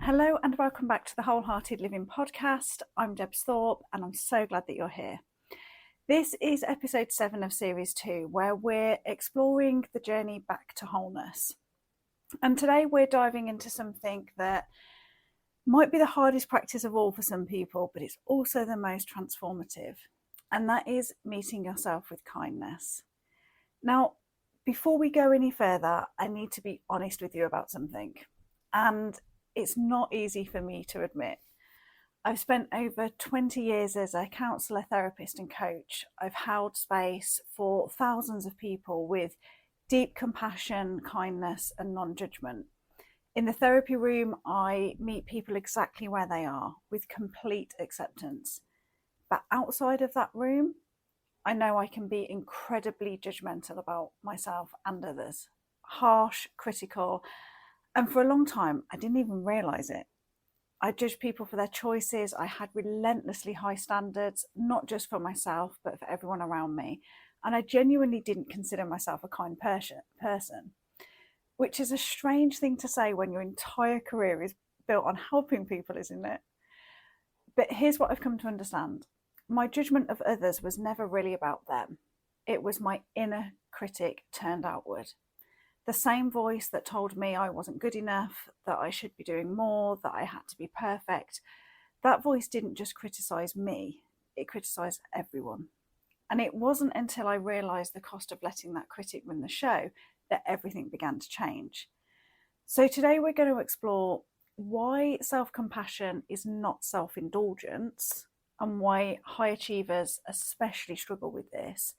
Hello and welcome back to the Wholehearted Living podcast. I'm Debs Thorpe and I'm so glad that you're here. This is episode 7 of series 2, where we're exploring the journey back to wholeness. And today we're diving into something that might be the hardest practice of all for some people, but it's also the most transformative. And that is meeting yourself with kindness. Now, before we go any further, I need to be honest with you about something. And it's not easy for me to admit. I've spent over 20 years as a counsellor, therapist and coach. I've held space for thousands of people with deep compassion, kindness and non-judgment. In the therapy room, I meet people exactly where they are with complete acceptance. But outside of that room, I know I can be incredibly judgmental about myself and others. Harsh, critical, and for a long time, I didn't even realise it. I judged people for their choices. I had relentlessly high standards, not just for myself, but for everyone around me. And I genuinely didn't consider myself a kind person, which is a strange thing to say when your entire career is built on helping people, isn't it? But here's what I've come to understand. My judgment of others was never really about them. It was my inner critic turned outward. The same voice that told me I wasn't good enough, that I should be doing more, that I had to be perfect. That voice didn't just criticise me, it criticised everyone. And it wasn't until I realised the cost of letting that critic run the show that everything began to change. So today we're going to explore why self-compassion is not self-indulgence and why high achievers especially struggle with this,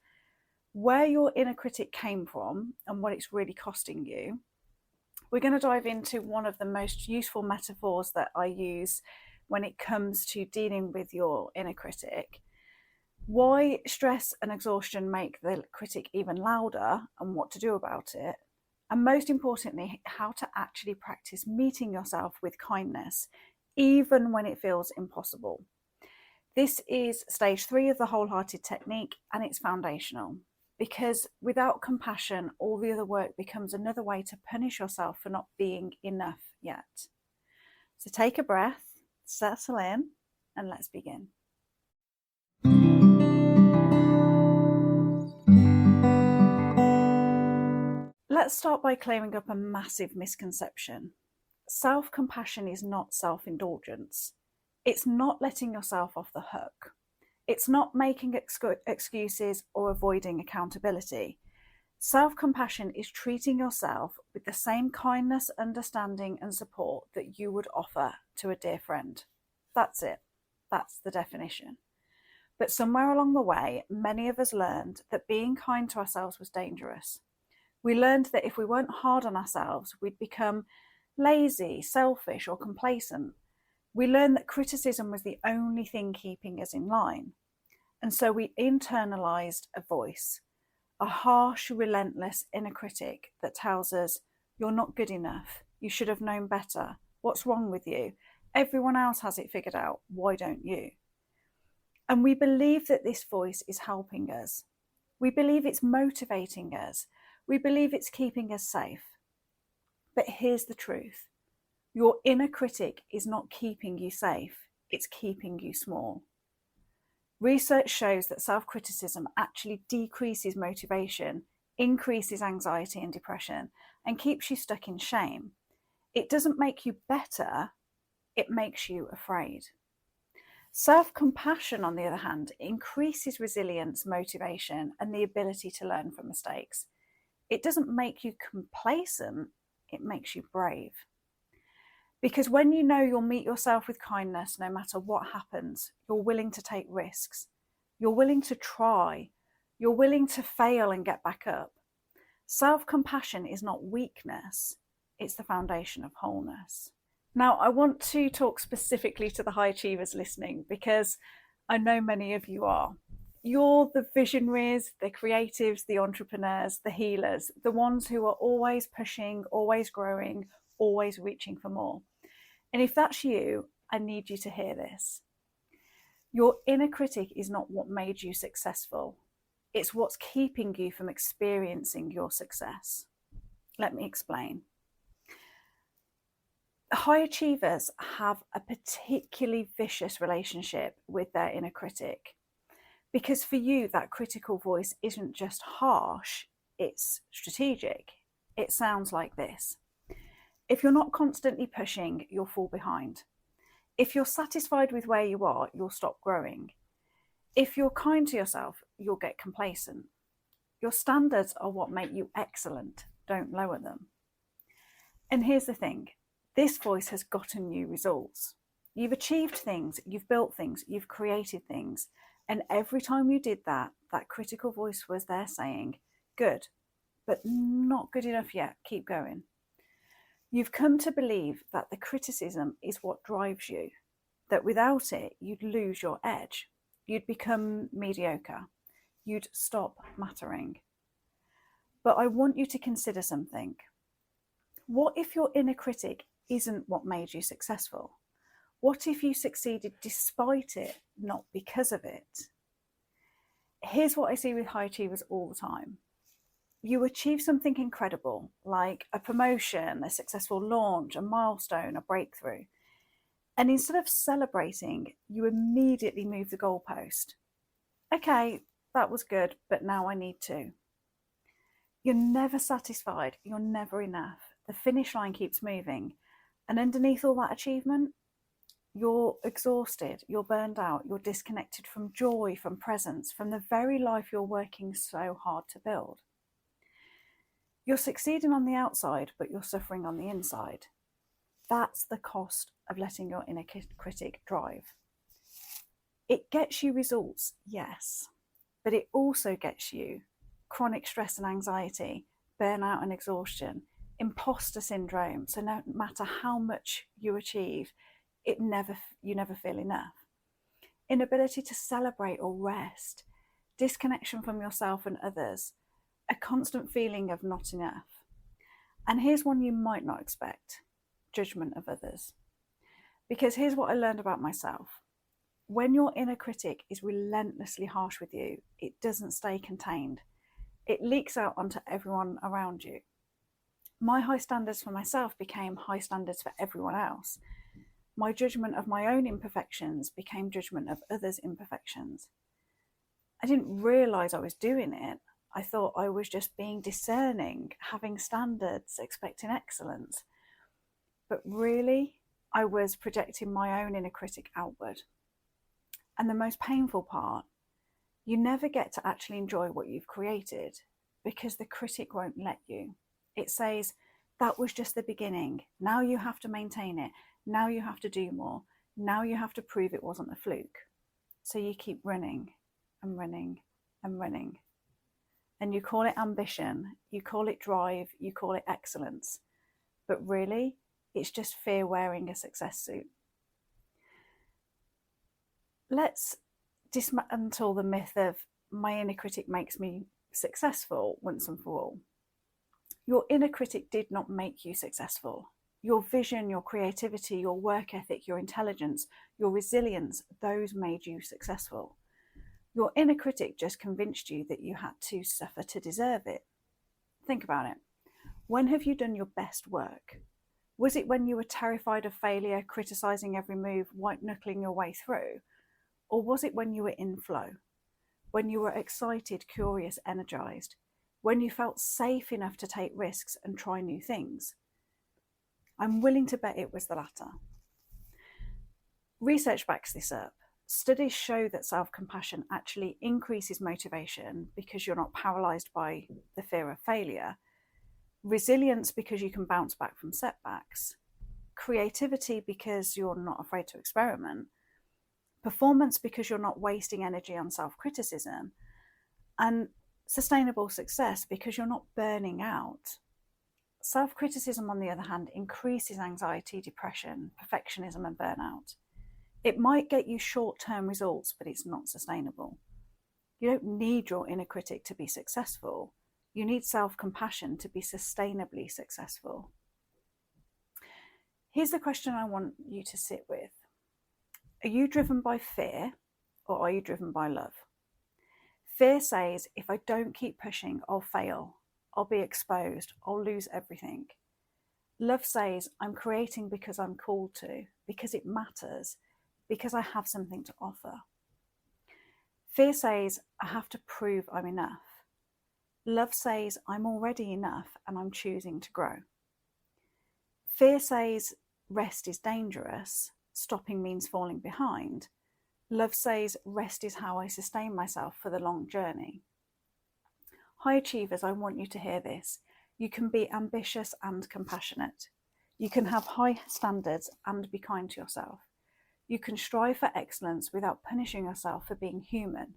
where your inner critic came from and what it's really costing you. We're going to dive into one of the most useful metaphors that I use when it comes to dealing with your inner critic, why stress and exhaustion make the critic even louder and what to do about it, and most importantly, how to actually practice meeting yourself with kindness, even when it feels impossible. This is stage 3 of the wholehearted technique, and it's foundational. Because without compassion, all the other work becomes another way to punish yourself for not being enough yet. So take a breath, settle in, and let's begin. Let's start by clearing up a massive misconception. Self-compassion is not self-indulgence. It's not letting yourself off the hook. It's not making excuses or avoiding accountability. Self-compassion is treating yourself with the same kindness, understanding and support that you would offer to a dear friend. That's it. That's the definition. But somewhere along the way, many of us learned that being kind to ourselves was dangerous. We learned that if we weren't hard on ourselves, we'd become lazy, selfish or complacent. We learned that criticism was the only thing keeping us in line. And so we internalized a voice, a harsh, relentless inner critic that tells us, you're not good enough, you should have known better, what's wrong with you? Everyone else has it figured out, why don't you? And we believe that this voice is helping us. We believe it's motivating us. We believe it's keeping us safe. But here's the truth. Your inner critic is not keeping you safe, it's keeping you small. Research shows that self-criticism actually decreases motivation, increases anxiety and depression, and keeps you stuck in shame. It doesn't make you better, it makes you afraid. Self-compassion, on the other hand, increases resilience, motivation, and the ability to learn from mistakes. It doesn't make you complacent, it makes you brave. Because when you know you'll meet yourself with kindness no matter what happens, you're willing to take risks. You're willing to try. You're willing to fail and get back up. Self-compassion is not weakness, it's the foundation of wholeness. Now, I want to talk specifically to the high achievers listening because I know many of you are. You're the visionaries, the creatives, the entrepreneurs, the healers, the ones who are always pushing, always growing, always reaching for more. And if that's you, I need you to hear this. Your inner critic is not what made you successful. It's what's keeping you from experiencing your success. Let me explain. High achievers have a particularly vicious relationship with their inner critic, because for you, that critical voice isn't just harsh, it's strategic. It sounds like this: if you're not constantly pushing, you'll fall behind. If you're satisfied with where you are, you'll stop growing. If you're kind to yourself, you'll get complacent. Your standards are what make you excellent. Don't lower them. And here's the thing: this voice has gotten you results. You've achieved things, you've built things, you've created things. And every time you did that, that critical voice was there saying, good, but not good enough yet, keep going. You've come to believe that the criticism is what drives you, that without it, you'd lose your edge. You'd become mediocre. You'd stop mattering. But I want you to consider something. What if your inner critic isn't what made you successful? What if you succeeded despite it, not because of it? Here's what I see with high achievers all the time. You achieve something incredible, like a promotion, a successful launch, a milestone, a breakthrough. And instead of celebrating, you immediately move the goalpost. Okay, that was good, but now I need to. You're never satisfied. You're never enough. The finish line keeps moving. And underneath all that achievement, you're exhausted, you're burned out, you're disconnected from joy, from presence, from the very life you're working so hard to build. You're succeeding on the outside, but you're suffering on the inside. That's the cost of letting your inner critic drive. It gets you results, yes, but it also gets you chronic stress and anxiety, burnout and exhaustion, imposter syndrome. So no matter how much you achieve, you never feel enough. Inability to celebrate or rest, disconnection from yourself and others, a constant feeling of not enough. And here's one you might not expect: judgment of others. Because here's what I learned about myself. When your inner critic is relentlessly harsh with you, it doesn't stay contained. It leaks out onto everyone around you. My high standards for myself became high standards for everyone else. My judgment of my own imperfections became judgment of others' imperfections. I didn't realise I was doing it. I thought I was just being discerning, having standards, expecting excellence. But really, I was projecting my own inner critic outward. And the most painful part, you never get to actually enjoy what you've created because the critic won't let you. It says, that was just the beginning. Now you have to maintain it. Now you have to do more. Now you have to prove it wasn't a fluke. So you keep running and running and running. And you call it ambition, you call it drive, you call it excellence. But really, it's just fear wearing a success suit. Let's dismantle the myth of my inner critic makes me successful once and for all. Your inner critic did not make you successful. Your vision, your creativity, your work ethic, your intelligence, your resilience, those made you successful. Your inner critic just convinced you that you had to suffer to deserve it. Think about it. When have you done your best work? Was it when you were terrified of failure, criticizing every move, white-knuckling your way through? Or was it when you were in flow? When you were excited, curious, energized? When you felt safe enough to take risks and try new things? I'm willing to bet it was the latter. Research backs this up. Studies show that self-compassion actually increases motivation because you're not paralyzed by the fear of failure, resilience because you can bounce back from setbacks, creativity because you're not afraid to experiment, performance because you're not wasting energy on self-criticism, and sustainable success because you're not burning out. Self-criticism, on the other hand, increases anxiety, depression, perfectionism, and burnout. It might get you short-term results, but it's not sustainable. You don't need your inner critic to be successful. You need self-compassion to be sustainably successful. Here's the question I want you to sit with. Are you driven by fear or are you driven by love? Fear says, if I don't keep pushing, I'll fail. I'll be exposed. I'll lose everything. Love says, I'm creating because I'm called to, because it matters, because I have something to offer. Fear says, I have to prove I'm enough. Love says, I'm already enough and I'm choosing to grow. Fear says, rest is dangerous, stopping means falling behind. Love says, rest is how I sustain myself for the long journey. High achievers, I want you to hear this. You can be ambitious and compassionate. You can have high standards and be kind to yourself. You can strive for excellence without punishing yourself for being human.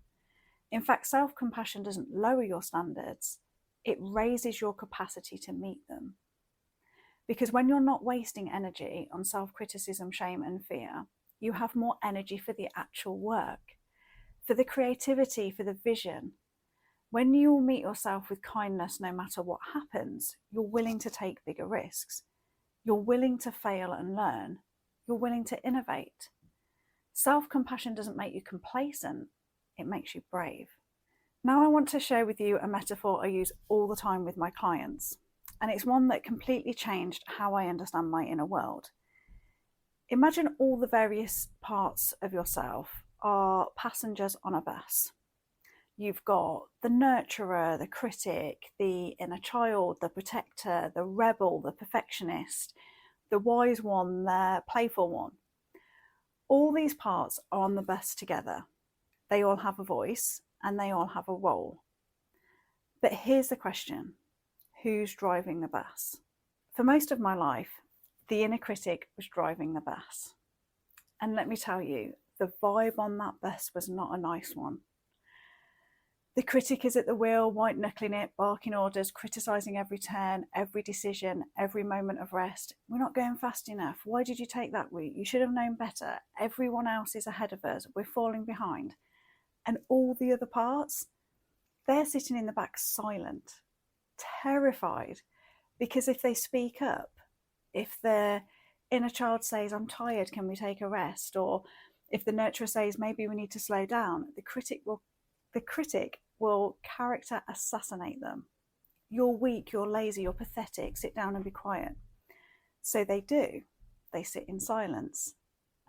In fact, self-compassion doesn't lower your standards, it raises your capacity to meet them. Because when you're not wasting energy on self-criticism, shame, and fear, you have more energy for the actual work, for the creativity, for the vision. When you meet yourself with kindness, no matter what happens, you're willing to take bigger risks. You're willing to fail and learn. You're willing to innovate. Self-compassion doesn't make you complacent, it makes you brave. Now I want to share with you a metaphor I use all the time with my clients, and it's one that completely changed how I understand my inner world. Imagine all the various parts of yourself are passengers on a bus. You've got the nurturer, the critic, the inner child, the protector, the rebel, the perfectionist, the wise one, the playful one. All these parts are on the bus together. They all have a voice and they all have a role. But here's the question: who's driving the bus? For most of my life, the inner critic was driving the bus. And let me tell you, the vibe on that bus was not a nice one. The critic is at the wheel, white knuckling it, barking orders, criticising every turn, every decision, every moment of rest. We're not going fast enough. Why did you take that route? You should have known better. Everyone else is ahead of us. We're falling behind. And all the other parts, they're sitting in the back silent, terrified, because if they speak up, if the inner child says, I'm tired, can we take a rest? Or if the nurturer says, maybe we need to slow down, the critic will character assassinate them. You're weak, you're lazy, you're pathetic, sit down and be quiet. So they do. They sit in silence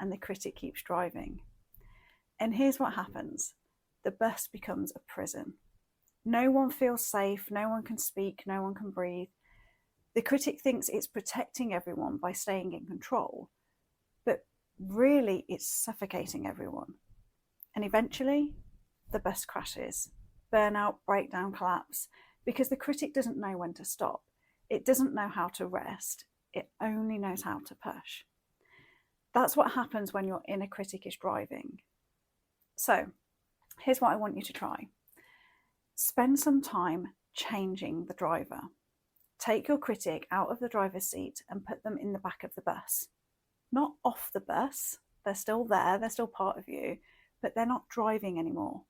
and the critic keeps driving. And here's what happens. The bus becomes a prison. No one feels safe, no one can speak, no one can breathe. The critic thinks it's protecting everyone by staying in control, but really it's suffocating everyone. And eventually, the bus crashes. Burnout, breakdown, collapse, because the critic doesn't know when to stop. It doesn't know how to rest. It only knows how to push. That's what happens when your inner critic is driving. So, here's what I want you to try. Spend some time changing the driver. Take your critic out of the driver's seat and put them in the back of the bus. Not off the bus. They're still there, they're still part of you, but they're not driving anymore.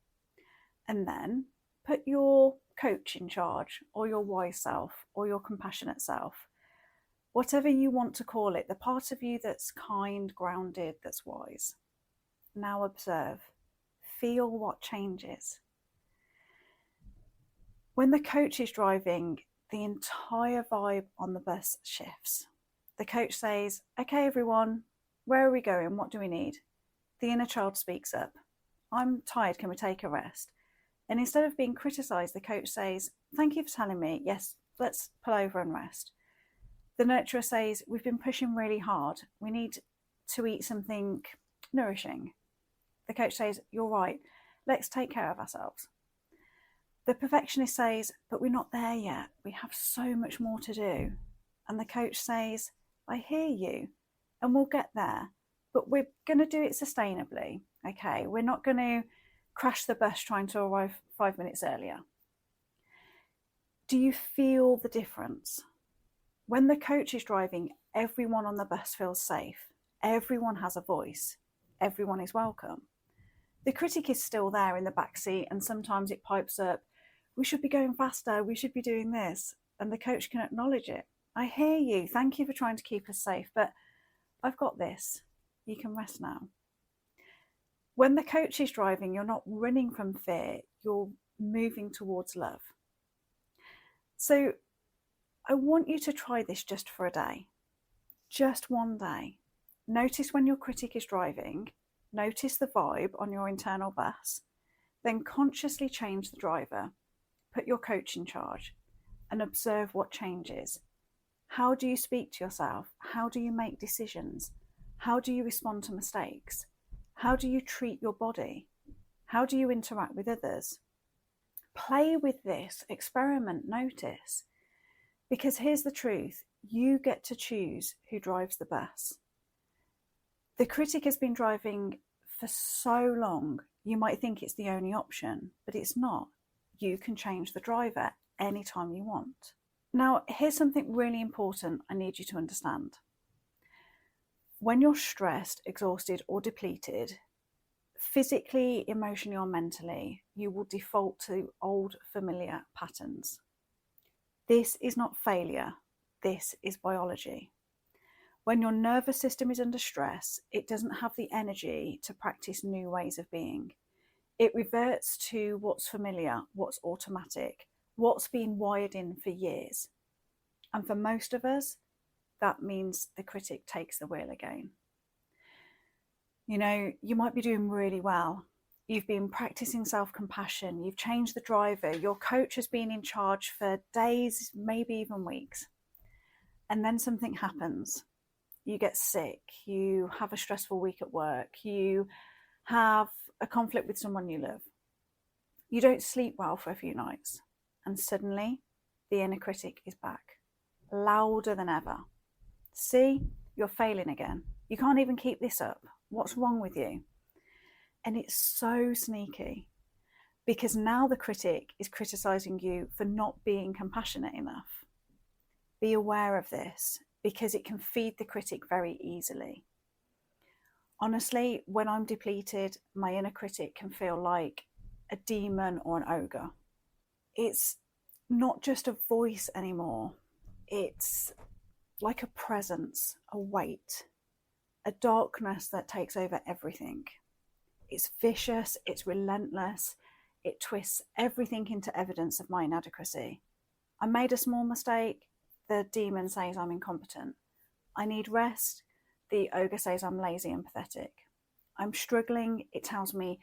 And then put your coach in charge, or your wise self, or your compassionate self, whatever you want to call it, the part of you that's kind, grounded, that's wise. Now observe, feel what changes. When the coach is driving, the entire vibe on the bus shifts. The coach says, okay, everyone, where are we going? What do we need? The inner child speaks up. I'm tired, can we take a rest? And instead of being criticised, the coach says, thank you for telling me. Yes, let's pull over and rest. The nurturer says, we've been pushing really hard. We need to eat something nourishing. The coach says, you're right. Let's take care of ourselves. The perfectionist says, but we're not there yet. We have so much more to do. And the coach says, I hear you, and we'll get there, but we're going to do it sustainably. Okay, we're not going to crash the bus trying to arrive 5 minutes earlier. Do you feel the difference? When the coach is driving, everyone on the bus feels safe. Everyone has a voice. Everyone is welcome. The critic is still there in the back seat, and sometimes it pipes up, we should be going faster, we should be doing this. And the coach can acknowledge it. I hear you, thank you for trying to keep us safe, but I've got this. You can rest now. When the coach is driving, you're not running from fear, you're moving towards love. So I want you to try this just for a day, just one day. Notice when your critic is driving, notice the vibe on your internal bus, then consciously change the driver, put your coach in charge, and observe what changes. How do you speak to yourself? How do you make decisions? How do you respond to mistakes? How do you treat your body? How do you interact with others? Play with this, experiment, notice. Because here's the truth, you get to choose who drives the bus. The critic has been driving for so long, you might think it's the only option, but it's not. You can change the driver anytime you want. Now, here's something really important I need you to understand. When you're stressed, exhausted, or depleted, physically, emotionally, or mentally, you will default to old familiar patterns. This is not failure, this is biology. When your nervous system is under stress, it doesn't have the energy to practice new ways of being. It reverts to what's familiar, what's automatic, what's been wired in for years. And for most of us, that means the critic takes the wheel again. You know, you might be doing really well. You've been practicing self-compassion. You've changed the driver. Your coach has been in charge for days, maybe even weeks. And then something happens. You get sick. You have a stressful week at work. You have a conflict with someone you love. You don't sleep well for a few nights. And suddenly, the inner critic is back, louder than ever. See, you're failing again. You can't even keep this up. What's wrong with you? And it's so sneaky because now the critic is criticizing you for not being compassionate enough. Be aware of this because it can feed the critic very easily. Honestly, when I'm depleted, my inner critic can feel like a demon or an ogre. It's not just a voice anymore. It's like a presence, a weight, a darkness that takes over everything. It's vicious, it's relentless, it twists everything into evidence of my inadequacy. I made a small mistake, the demon says I'm incompetent. I need rest, the ogre says I'm lazy and pathetic. I'm struggling, it tells me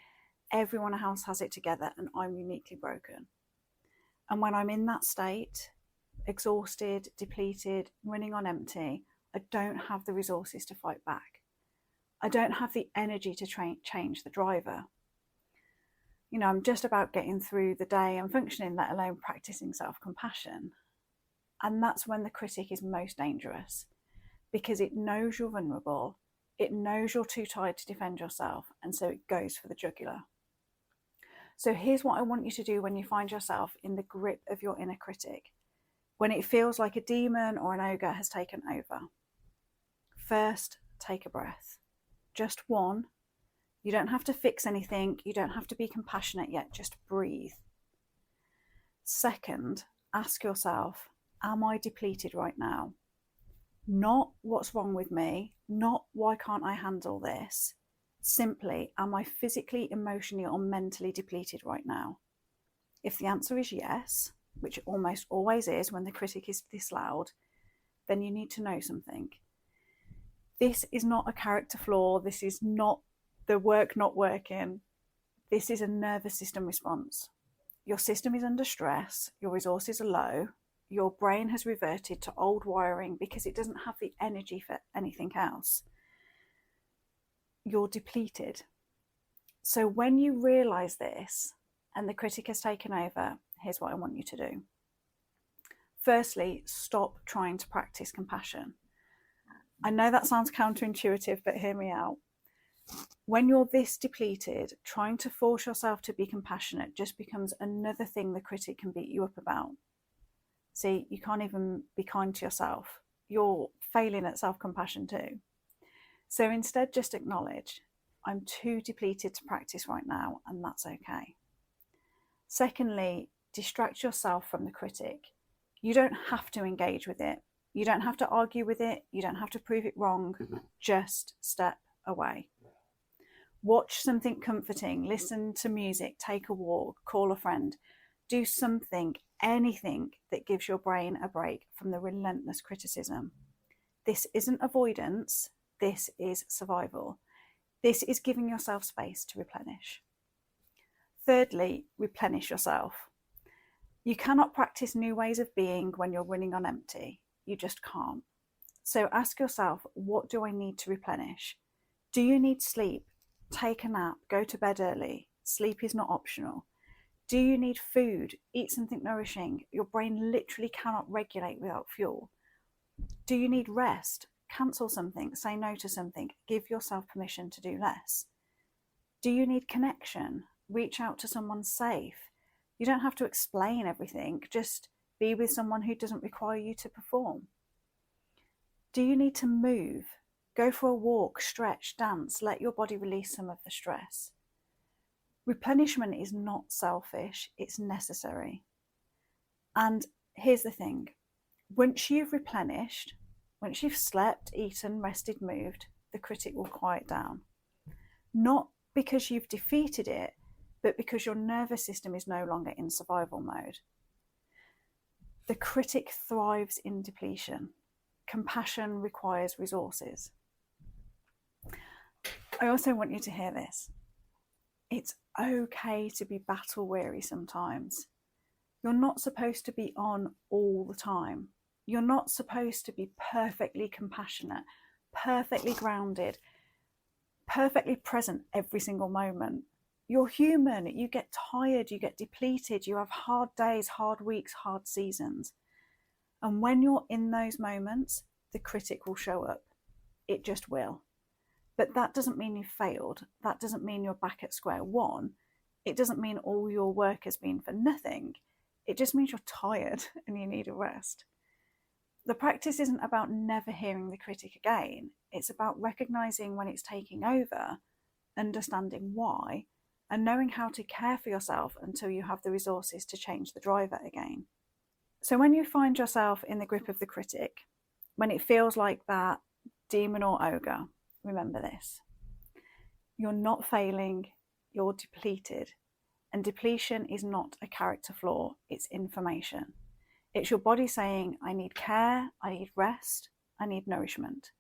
everyone else has it together and I'm uniquely broken. And when I'm in that state, exhausted, depleted, running on empty, I don't have the resources to fight back. I don't have the energy to change the driver. You know, I'm just about getting through the day and functioning, let alone practicing self-compassion. And that's when the critic is most dangerous because it knows you're vulnerable. It knows you're too tired to defend yourself. And so it goes for the jugular. So here's what I want you to do when you find yourself in the grip of your inner critic, when it feels like a demon or an ogre has taken over. First, take a breath. Just one. You don't have to fix anything. You don't have to be compassionate yet. Just breathe. Second, ask yourself, am I depleted right now? Not what's wrong with me, not why can't I handle this. Simply, am I physically, emotionally, or mentally depleted right now? If the answer is yes, which it almost always is when the critic is this loud, then you need to know something. This is not a character flaw. This is not the work not working. This is a nervous system response. Your system is under stress. Your resources are low. Your brain has reverted to old wiring because it doesn't have the energy for anything else. You're depleted. So when you realize this and the critic has taken over, here's what I want you to do. Firstly, stop trying to practice compassion. I know that sounds counterintuitive, but hear me out. When you're this depleted, trying to force yourself to be compassionate just becomes another thing the critic can beat you up about. See, you can't even be kind to yourself. You're failing at self-compassion too. So instead, just acknowledge, I'm too depleted to practice right now, and that's okay. Secondly, distract yourself from the critic. You don't have to engage with it. You don't have to argue with it. You don't have to prove it wrong. Just step away. Watch something comforting. Listen to music. Take a walk. Call a friend. Do something. anything that gives your brain a break from the relentless criticism. This isn't avoidance, this is survival. This is giving yourself space to replenish. Thirdly, replenish yourself. You cannot practice new ways of being when you're running on empty. You just can't. So ask yourself, what do I need to replenish? Do you need sleep? Take a nap, go to bed early. Sleep is not optional. Do you need food? Eat something nourishing. Your brain literally cannot regulate without fuel. Do you need rest? Cancel something, say no to something, give yourself permission to do less. Do you need connection? Reach out to someone safe. You don't have to explain everything, just be with someone who doesn't require you to perform. Do you need to move? Go for a walk, stretch, dance, let your body release some of the stress. Replenishment is not selfish, it's necessary. And here's the thing, once you've replenished, once you've slept, eaten, rested, moved, the critic will quiet down. Not because you've defeated it, but because your nervous system is no longer in survival mode. The critic thrives in depletion. Compassion requires resources. I also want you to hear this. It's okay to be battle weary sometimes. You're not supposed to be on all the time. You're not supposed to be perfectly compassionate, perfectly grounded, perfectly present every single moment. You're human. You get tired, you get depleted, you have hard days, hard weeks, hard seasons. And when you're in those moments, the critic will show up. It just will. But that doesn't mean you've failed. That doesn't mean you're back at square one. It doesn't mean all your work has been for nothing. It just means you're tired and you need a rest. The practice isn't about never hearing the critic again. It's about recognizing when it's taking over, understanding why, and knowing how to care for yourself until you have the resources to change the driver again. So when you find yourself in the grip of the critic, when it feels like that demon or ogre, remember this. You're not failing, you're depleted. And depletion is not a character flaw, it's information. It's your body saying, I need care, I need rest, I need nourishment.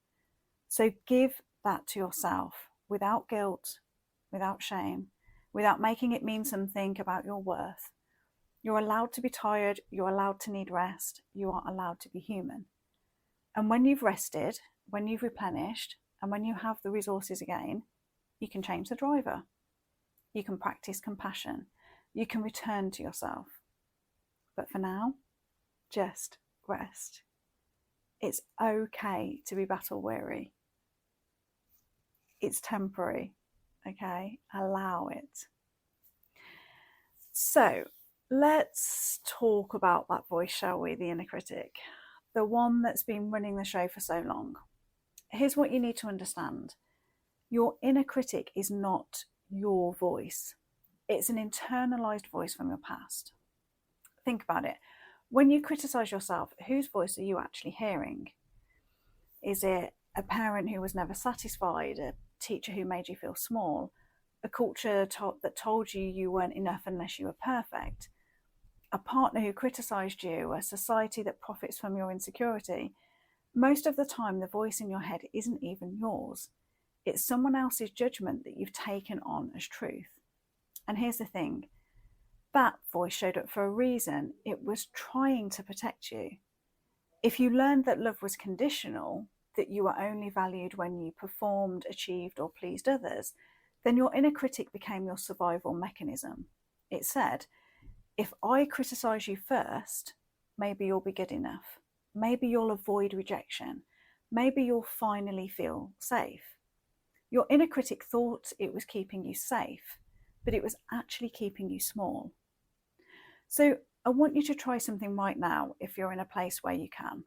So give that to yourself without guilt, without shame, without making it mean something about your worth. You're allowed to be tired, you're allowed to need rest, you are allowed to be human. And when you've rested, when you've replenished, and when you have the resources again, you can change the driver. You can practice compassion. You can return to yourself. But for now, just rest. It's okay to be battle weary. It's temporary, okay? Allow it. So let's talk about that voice, shall we? The inner critic, the one that's been running the show for so long. Here's what you need to understand. Your inner critic is not your voice. It's an internalized voice from your past. Think about it. When you criticize yourself, whose voice are you actually hearing? Is it a parent who was never satisfied, a teacher who made you feel small, a culture that told you you weren't enough unless you were perfect, a partner who criticized you, a society that profits from your insecurity? Most of the time, the voice in your head isn't even yours. It's someone else's judgment that you've taken on as truth. And here's the thing, that voice showed up for a reason. It was trying to protect you. If you learned that love was conditional, that you were only valued when you performed, achieved, or pleased others, then your inner critic became your survival mechanism. It said, if I criticize you first, maybe you'll be good enough. Maybe you'll avoid rejection. Maybe you'll finally feel safe. Your inner critic thought it was keeping you safe, but it was actually keeping you small. So I want you to try something right now if you're in a place where you can.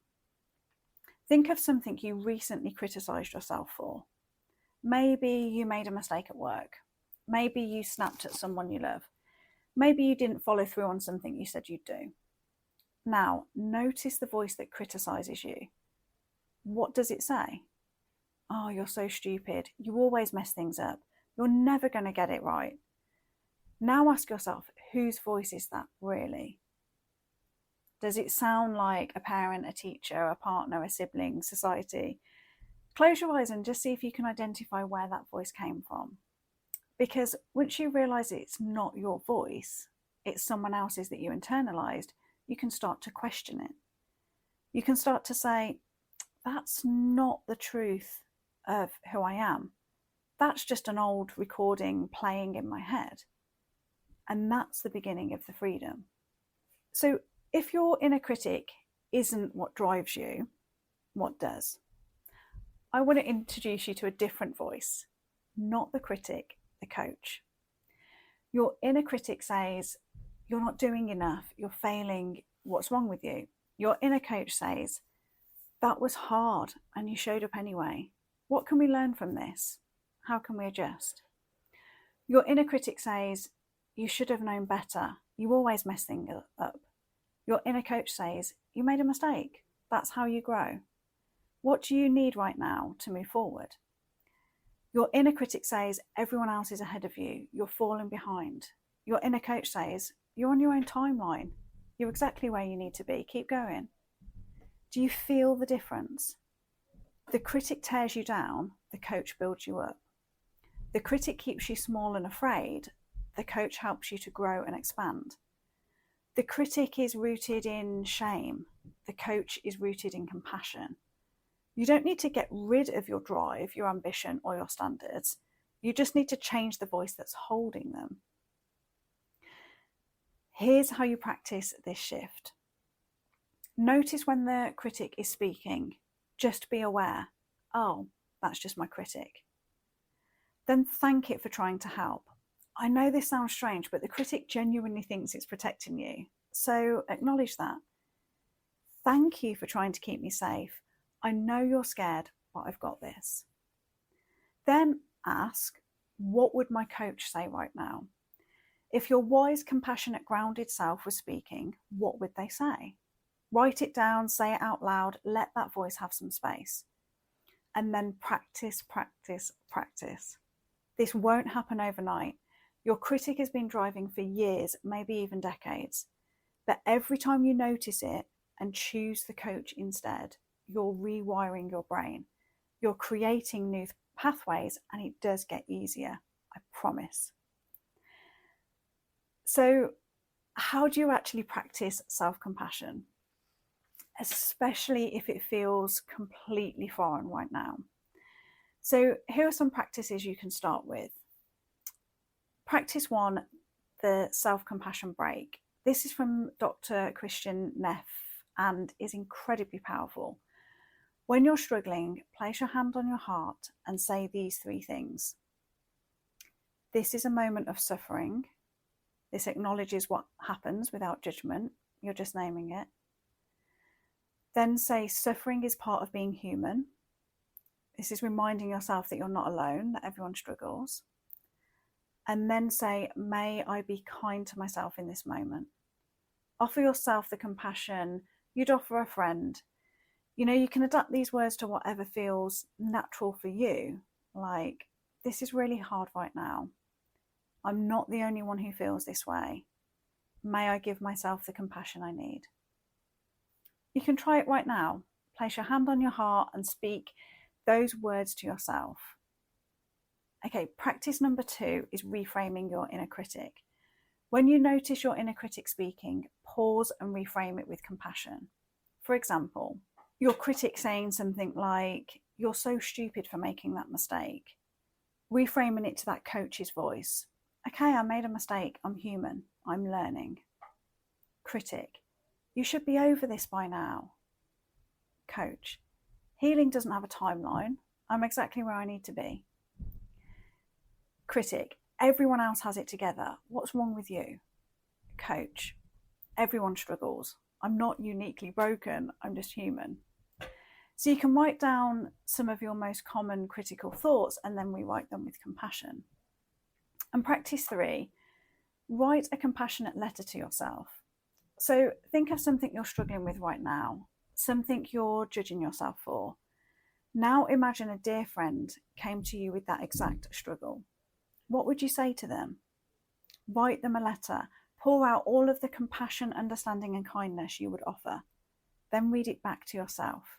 Think of something you recently criticized yourself for. Maybe you made a mistake at work. Maybe you snapped at someone you love. Maybe you didn't follow through on something you said you'd do. Now, notice the voice that criticizes you. What does it say? Oh, you're so stupid. You always mess things up. You're never going to get it right. Now ask yourself, whose voice is that really? Does it sound like a parent, a teacher, a partner, a sibling, society? Close your eyes and just see if you can identify where that voice came from. Because once you realise it's not your voice, it's someone else's that you internalised, you can start to question it. You can start to say, that's not the truth of who I am. That's just an old recording playing in my head. And that's the beginning of the freedom. So if your inner critic isn't what drives you, what does? I want to introduce you to a different voice, not the critic, the coach. Your inner critic says, you're not doing enough, you're failing, what's wrong with you? Your inner coach says, that was hard and you showed up anyway. What can we learn from this? How can we adjust? Your inner critic says, you should have known better. You always mess things up. Your inner coach says, you made a mistake. That's how you grow. What do you need right now to move forward? Your inner critic says, everyone else is ahead of you. You're falling behind. Your inner coach says, you're on your own timeline. You're exactly where you need to be. Keep going. Do you feel the difference? The critic tears you down. The coach builds you up. The critic keeps you small and afraid. The coach helps you to grow and expand. The critic is rooted in shame. The coach is rooted in compassion. You don't need to get rid of your drive, your ambition, or your standards. You just need to change the voice that's holding them. Here's how you practice this shift. Notice when the critic is speaking. Just be aware. Oh, that's just my critic. Then thank it for trying to help. I know this sounds strange, but the critic genuinely thinks it's protecting you. So acknowledge that. Thank you for trying to keep me safe. I know you're scared, but I've got this. Then ask, what would my coach say right now? If your wise, compassionate, grounded self was speaking, what would they say? Write it down, say it out loud, let that voice have some space. And then practice, practice, practice. This won't happen overnight. Your critic has been driving for years, maybe even decades. But every time you notice it and choose the coach instead, you're rewiring your brain. You're creating new pathways, and it does get easier, I promise. So, how do you actually practice self-compassion? Especially if it feels completely foreign right now. So, here are some practices you can start with. Practice 1, the self-compassion break. This is from Dr. Christian Neff and is incredibly powerful. When you're struggling, place your hand on your heart and say these 3 things. This is a moment of suffering. This acknowledges what happens without judgment. You're just naming it. Then say, suffering is part of being human. This is reminding yourself that you're not alone, that everyone struggles. And then say, may I be kind to myself in this moment. Offer yourself the compassion you'd offer a friend. You know, you can adapt these words to whatever feels natural for you. Like, this is really hard right now. I'm not the only one who feels this way. May I give myself the compassion I need? You can try it right now. Place your hand on your heart and speak those words to yourself. Okay, practice number 2 is reframing your inner critic. When you notice your inner critic speaking, pause and reframe it with compassion. For example, your critic saying something like, you're so stupid for making that mistake. Reframing it to that coach's voice. Okay, I made a mistake. I'm human. I'm learning. Critic, you should be over this by now. Coach, healing doesn't have a timeline. I'm exactly where I need to be. Critic, everyone else has it together. What's wrong with you? Coach, everyone struggles. I'm not uniquely broken. I'm just human. So you can write down some of your most common critical thoughts and then rewrite them with compassion. And practice 3, write a compassionate letter to yourself. So think of something you're struggling with right now, something you're judging yourself for. Now imagine a dear friend came to you with that exact struggle. What would you say to them? Write them a letter. Pour out all of the compassion, understanding and kindness you would offer. Then read it back to yourself,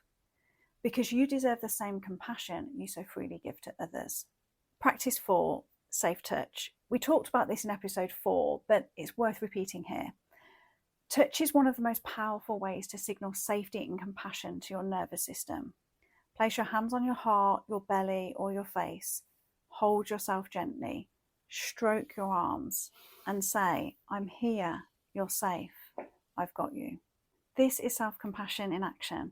because you deserve the same compassion you so freely give to others. Practice 4, safe touch. We talked about this in episode 4, but it's worth repeating here. Touch is one of the most powerful ways to signal safety and compassion to your nervous system. Place your hands on your heart, your belly, or your face. Hold yourself gently. Stroke your arms and say, I'm here, you're safe, I've got you. This is self-compassion in action.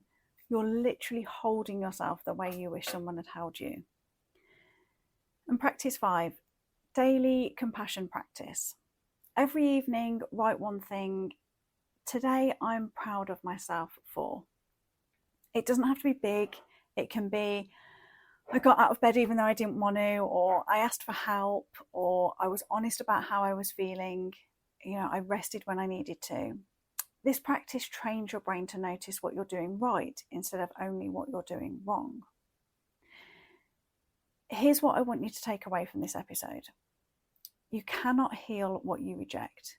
You're literally holding yourself the way you wish someone had held you. And practice 5, daily compassion practice. Every evening, write one thing today I'm proud of myself for. It doesn't have to be big. It can be, I got out of bed even though I didn't want to, or I asked for help, or I was honest about how I was feeling. I rested when I needed to. This practice trains your brain to notice what you're doing right instead of only what you're doing wrong. Here's what I want you to take away from this episode. You cannot heal what you reject.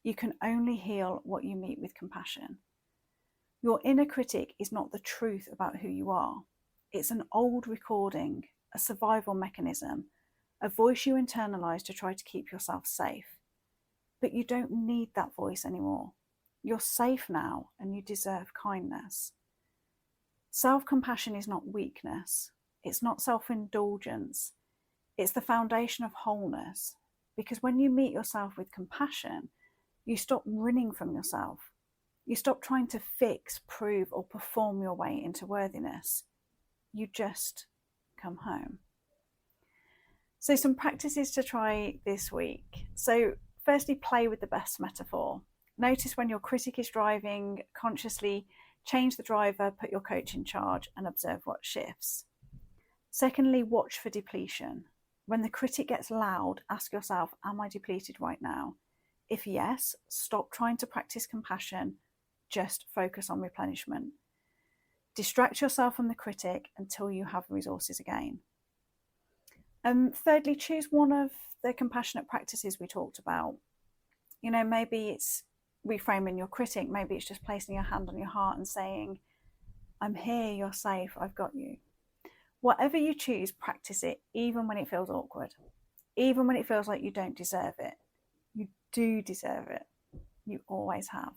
You can only heal what you meet with compassion. Your inner critic is not the truth about who you are. It's an old recording, a survival mechanism, a voice you internalize to try to keep yourself safe. But you don't need that voice anymore. You're safe now and you deserve kindness. Self-compassion is not weakness. It's not self-indulgence. It's the foundation of wholeness. Because when you meet yourself with compassion, you stop running from yourself. You stop trying to fix, prove, or perform your way into worthiness. You just come home. So some practices to try this week. So firstly, play with the best metaphor. Notice when your critic is driving, consciously change the driver, put your coach in charge, and observe what shifts. Secondly, watch for depletion. When the critic gets loud, ask yourself, am I depleted right now? If yes, stop trying to practice compassion, just focus on replenishment. Distract yourself from the critic until you have resources again. Thirdly, choose one of the compassionate practices we talked about. Maybe it's reframing your critic. Maybe it's just placing your hand on your heart and saying, I'm here, you're safe, I've got you. Whatever you choose, practice it, even when it feels awkward, even when it feels like you don't deserve it. You do deserve it. You always have.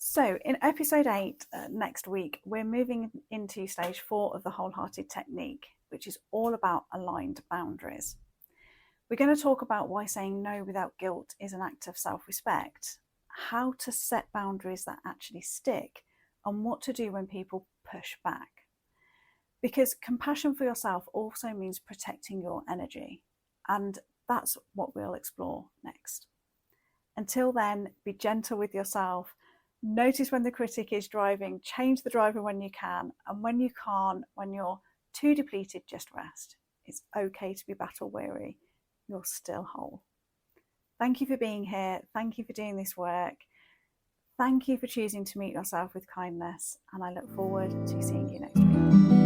So in episode 8 next week, we're moving into stage 4 of the wholehearted technique, which is all about aligned boundaries. We're going to talk about why saying no without guilt is an act of self-respect, how to set boundaries that actually stick, and what to do when people push back. Because compassion for yourself also means protecting your energy, and that's what we'll explore next. Until then, be gentle with yourself. Notice when the critic is driving, change the driver when you can, and when you can't, when you're too depleted, just rest. It's okay to be battle weary. You're still whole. Thank you for being here. Thank you for doing this work. Thank you for choosing to meet yourself with kindness, and I look forward to seeing you next week.